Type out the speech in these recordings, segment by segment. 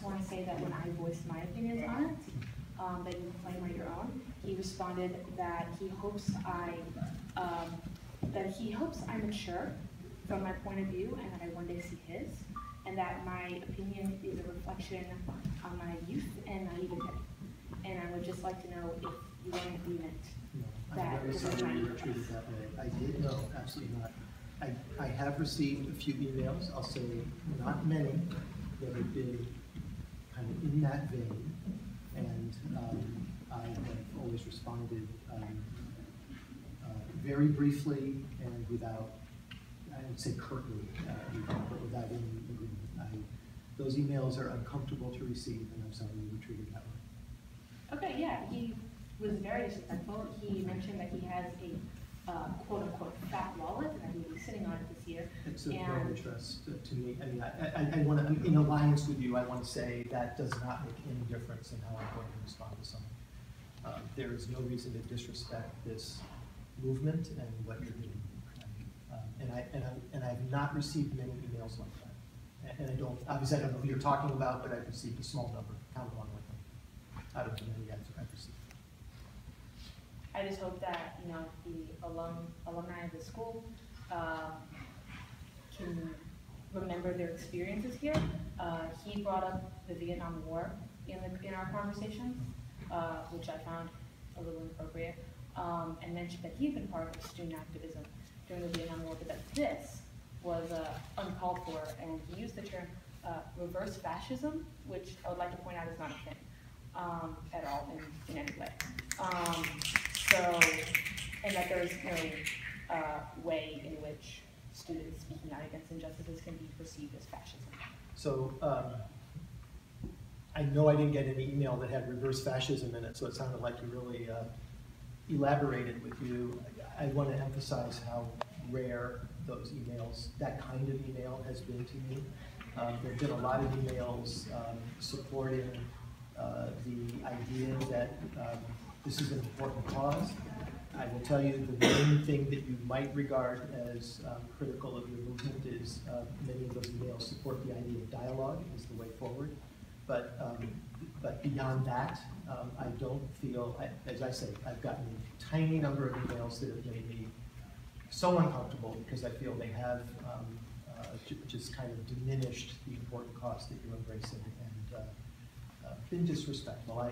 want to say that when I voiced my opinions on it, that you claim are your own, he responded that he hopes I mature from my point of view and that I one day see his, and that my opinion is a reflection on my youth and naivete. And I would just like to know if you are in agreement. No, I'm very sorry you were treated that way. I did, no, absolutely not. I have received a few emails, I'll say not many, that have been kind of in that vein, and I have always responded very briefly and without, I would say curtly, but without any agreement. Those emails are uncomfortable to receive, and I'm sorry you were treated that way. Okay, yeah, he was very disrespectful. He mentioned that he has a quote-unquote fat wallet and that he will be sitting on it this year. It's of no interest to me. I mean, I want to, in alliance with you, I want to say that does not make any difference in how I'm going to respond to someone. There is no reason to disrespect this movement and what you're doing. And I've not received many emails like that. And I don't, obviously I don't know who you're talking about, but I've received a small number, count along with them, out of the many I've received. I just hope that, you know, the alumni of the school can remember their experiences here. He brought up the Vietnam War in our conversations, which I found a little inappropriate, and mentioned that he'd been part of student activism during the Vietnam War, but that this was uncalled for, and he used the term reverse fascism, which I would like to point out is not a thing at all in any way. And that there is no way in which students speaking out against injustices can be perceived as fascism. So I know I didn't get any email that had reverse fascism in it, so it sounded like you really elaborated with you. I want to emphasize how rare those emails, that kind of email has been to me. There have been a lot of emails supporting the idea that this is an important cause. I will tell you the main thing that you might regard as critical of your movement is many of those emails support the idea of dialogue as the way forward. But beyond that, I don't feel, as I say, I've gotten a tiny number of emails that have made me so uncomfortable because I feel they have just kind of diminished the important cause that you're embracing and been disrespectful. I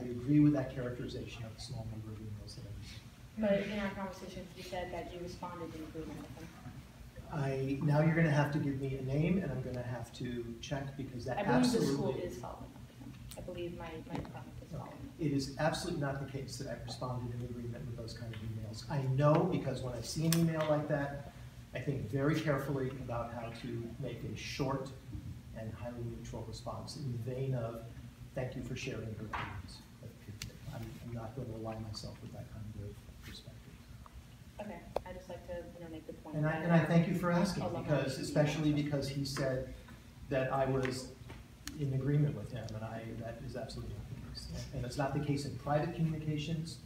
agree with that characterization of the small number of emails that I've received. But in our conversations, you said that you responded in agreement with them. Now you're going to have to give me a name, and I'm going to have to check because that absolutely. I believe the school is following up with them. I believe my department is following up. It is absolutely not the case that I've responded in agreement with those kind of emails. I know because when I see an email like that, I think very carefully about how to make a short and highly neutral response in the vein of, thank you for sharing your opinions. I'm not going to ally myself with that kind of perspective. Okay, I just like to make the point. And I thank you for asking, because especially because he said that I was in agreement with him, and that is absolutely not the case. And it's not the case in private communications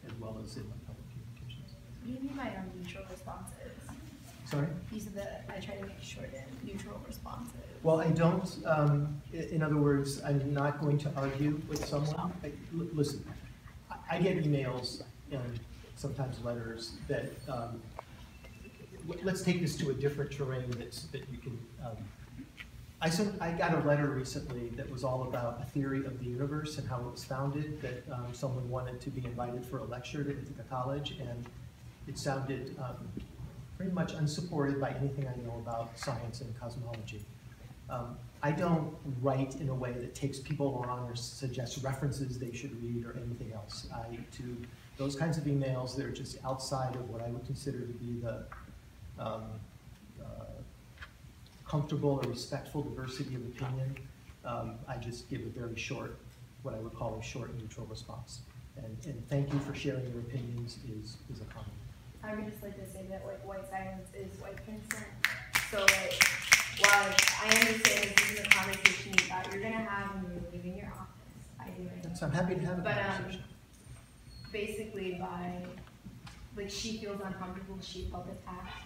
as well as in public communications. What do you mean by neutral responses? Sorry? You said that I try to make short and neutral responses. Well, I don't, in other words, I'm not going to argue with someone. Listen, I get emails and sometimes letters that, let's take this to a different terrain that you can, I got a letter recently that was all about a theory of the universe and how it was founded, that someone wanted to be invited for a lecture at the college, and it sounded pretty much unsupported by anything I know about science and cosmology. I don't write in a way that takes people on or suggests references they should read or anything else. To those kinds of emails, they're just outside of what I would consider to be the comfortable or respectful diversity of opinion. I just give a very short, what I would call a short and neutral response. And thank you for sharing your opinions is a comment. I would just like to say that white silence is white consent. So while I understand this is a conversation you're gonna have when you're leaving your office, I do. I'm happy to have a conversation. Basically she feels uncomfortable, she felt attacked.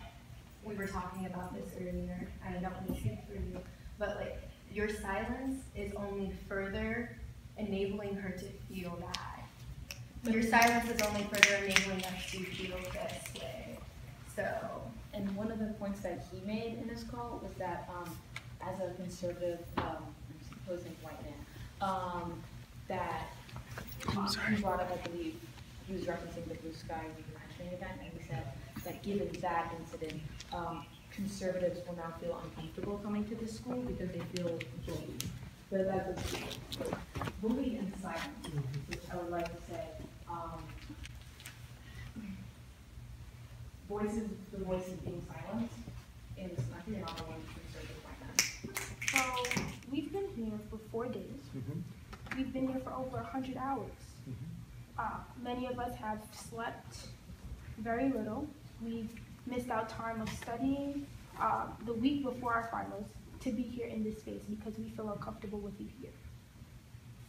We were talking about this earlier, and I don't want to speak for you, but your silence is only further enabling her to feel bad. Your silence is only further enabling us to feel this way. So, and one of the points that he made in this call was that as a conservative, opposing white man, that he brought up, I believe, he was referencing the Blue Sky Reconnection event, and he said that given that incident, conservatives will now feel uncomfortable coming to this school because they feel bullied. But that's bullied and silence, which I would like to say, the voices being silenced is nothing not the one conservative white men. So we've been here for 4 days. We've been here for over 100 hours. Many of us have slept very little. We've missed our time of studying the week before our finals to be here in this space because we feel uncomfortable with you here.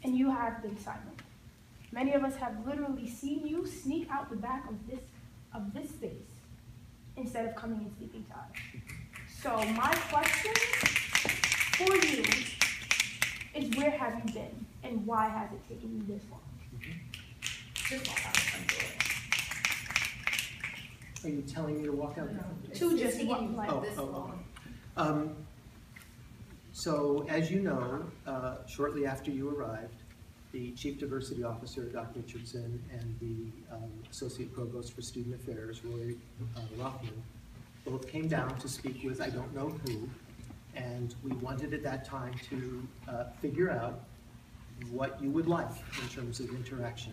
And you have been silent. Many of us have literally seen you sneak out the back of this space instead of coming and speaking to us. So my question for you is, where have you been and why has it taken you this long? Are you telling me to walk out? To just walk like this long. So as you know, shortly after you arrived, the Chief Diversity Officer, Dr. Richardson, and the Associate Provost for Student Affairs, Roy Rothman, both came down to speak with I don't know who, and we wanted at that time to figure out what you would like in terms of interaction.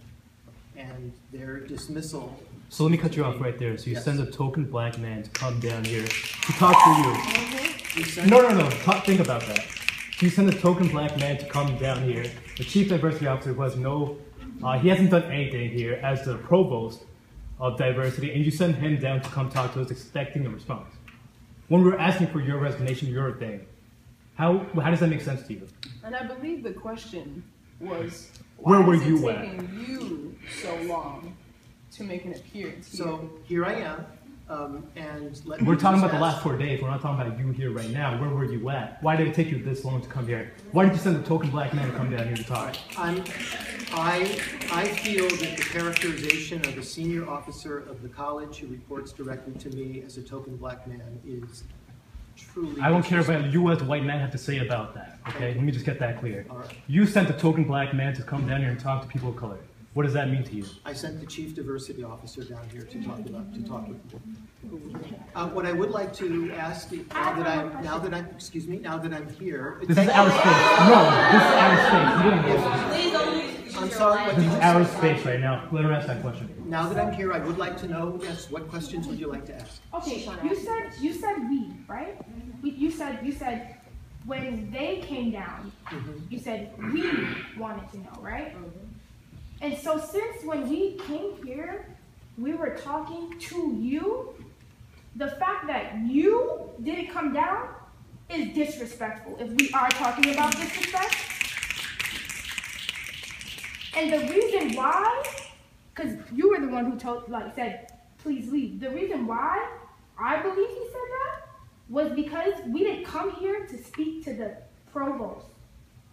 And their dismissal. So let me cut you off right there. So you Yes. send a token black man to come down here to talk to you. No. Think about that. You send a token black man to come down here. The Chief Diversity Officer who has he hasn't done anything here as the provost of diversity, and you send him down to come talk to us expecting a response. When we're asking for your resignation, your thing, how does that make sense to you? And I believe the question was, Where why were is it you at? taking you so long to make an appearance here? So here I am, and let me We're talking about just the ask- last 4 days. We're not talking about you here right now. Where were you at? Why did it take you this long to come here? Why did you send a token black man to come down here to talk? I feel that the characterization of a senior officer of the college who reports directly to me as a token black man is truly. I don't care disrespectful. what you as a white man have to say about that, okay? Let me just get that clear. All right. You sent a token black man to come down here and talk to people of color. What does that mean to you? I sent the Chief Diversity Officer down here to talk with you. What I would like to ask, now that I'm here. This is our space. No, this is our space. You didn't go. I'm sorry, what This did is you our say? space right now. Let her ask that question. Now that I'm here, I would like to know, yes, what questions would you like to ask? Okay, you said we, right? You said when they came down, you said we wanted to know, right? And so since when we came here, we were talking to you, the fact that you didn't come down is disrespectful if we are talking about disrespect. And the reason why, because you were the one who said, please leave. The reason why I believe he said that was because we didn't come here to speak to the provost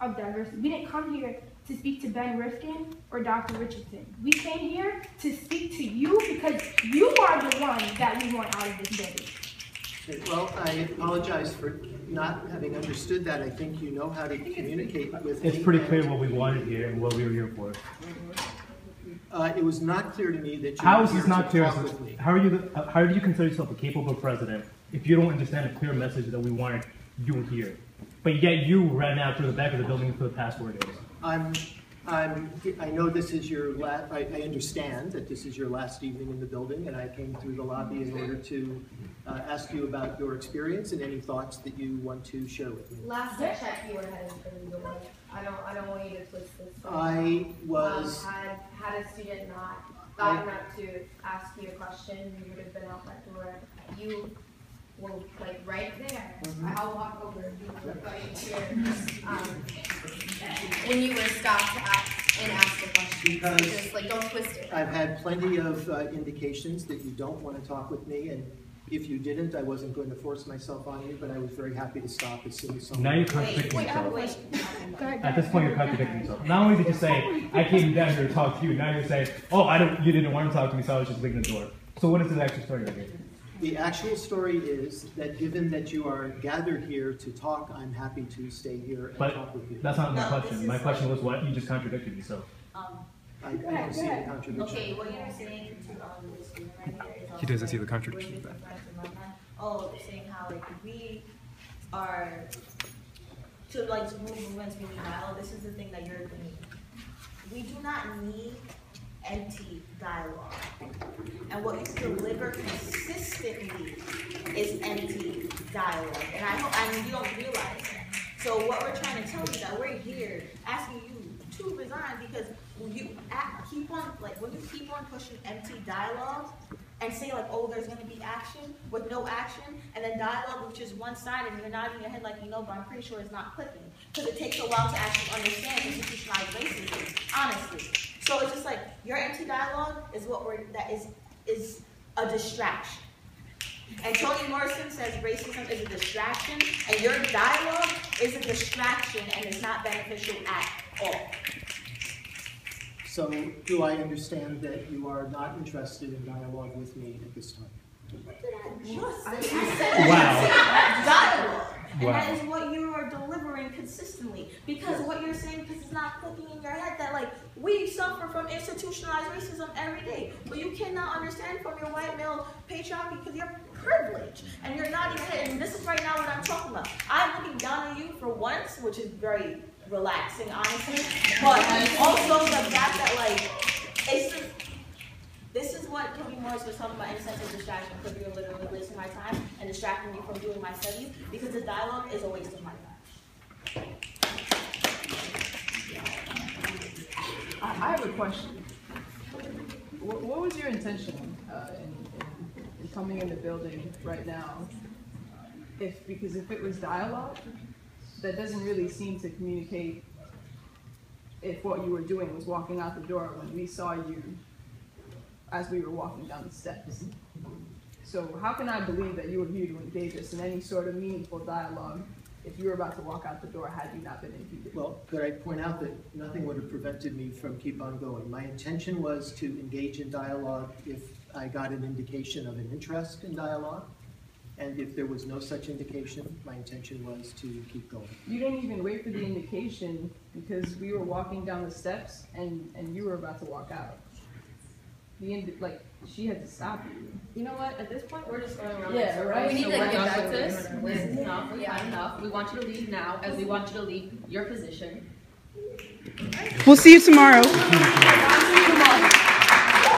of diversity. We didn't come here to speak to Ben Rifkin or Dr. Richardson. We came here to speak to you because you are the one that we want out of this building. Okay, well, I apologize for not having understood that. I think you know how to communicate with me. It's pretty clear what we wanted here and what we were here for. It was not clear to me that you How were is here this not to clear? talk with me. How do you consider yourself a capable president if you don't understand a clear message that we wanted you here? But yet you ran out through the back of the building for the past 4 days. I know this is your last, I understand that this is your last evening in the building, and I came through the lobby in order to ask you about your experience and any thoughts that you want to share with me. Last I checked, you were headed for the door. I don't want you to twist this. I was, Had a student not gotten up to ask you a question, you would have been out that door. You were like right there. I'll walk over and you were right here. When you were stopped to ask a question. Because just like don't twist it. I've had plenty of indications that you don't want to talk with me, and If you didn't, I wasn't going to force myself on you, but I was very happy to stop as soon as someone. Now you're contradicting Wait, I have a yourself. question. At this point, you're contradicting yourself. Not only did you say, I came down here to talk to you, now you're saying, oh, you didn't want to talk to me, so I was just leaving the door. So what is the actual story right here? The actual story is that given that you are gathered here to talk, I'm happy to stay here and But talk with you. that's not my question. My question was what? You just contradicted me, so. I don't see the contradiction. Okay, what you're saying to this student right here is He doesn't see the contradiction with with that. friends and whatnot. Oh, they're saying how like we are to like move movements we need dialogue. This is the thing that you're thinking. We do not need empty dialogue. And what you deliver consistently is empty dialogue. And I mean you don't realize that. So what we're trying to tell you is that we're here asking you to resign because you keep on when you keep on pushing empty dialogue and say like, oh, there's going to be action with no action, and then dialogue which is one-sided, and you're nodding your head like, you know, but I'm pretty sure it's not clicking because it takes a while to actually understand institutionalized racism, honestly. So it's just like your empty dialogue is is a distraction. And Toni Morrison says racism is a distraction, and your dialogue is a distraction and is not beneficial at all. So do I understand that you are not interested in dialogue with me at this time? What did I just say? I said Wow. dialogue. And Wow. that is what you are delivering consistently. Because what you're saying, because it's not clicking in your head, that like, we suffer from institutionalized racism every day. But you cannot understand from your white male patriarchy because you're privileged. And you're not even head. And this is right now what I'm talking about. I'm looking down on you for once, which is very relaxing, honestly. But also the fact that like, it's just, this is what Toni Morrison was talking about, insensitive distraction, because you're literally wasting my time and distracting me from doing my studies, because the dialogue is a waste of my time. I have a question. What was your intention in coming in the building right now? Because if it was dialogue, that doesn't really seem to communicate if what you were doing was walking out the door when we saw you as we were walking down the steps. So how can I believe that you were here to engage us in any sort of meaningful dialogue if you were about to walk out the door had you not been impeded? Well, could I point out that nothing would have prevented me from keep on going. My intention was to engage in dialogue if I got an indication of an interest in dialogue. And if there was no such indication, my intention was to keep going. You didn't even wait for the indication because we were walking down the steps and you were about to walk out. She had to stop you. You know what? At this point, we're just going around. Yeah, right. We need So to we're get back with to this. it. This is enough. We've had enough. We want you to leave now, as we want you to leave your position. We'll see you tomorrow.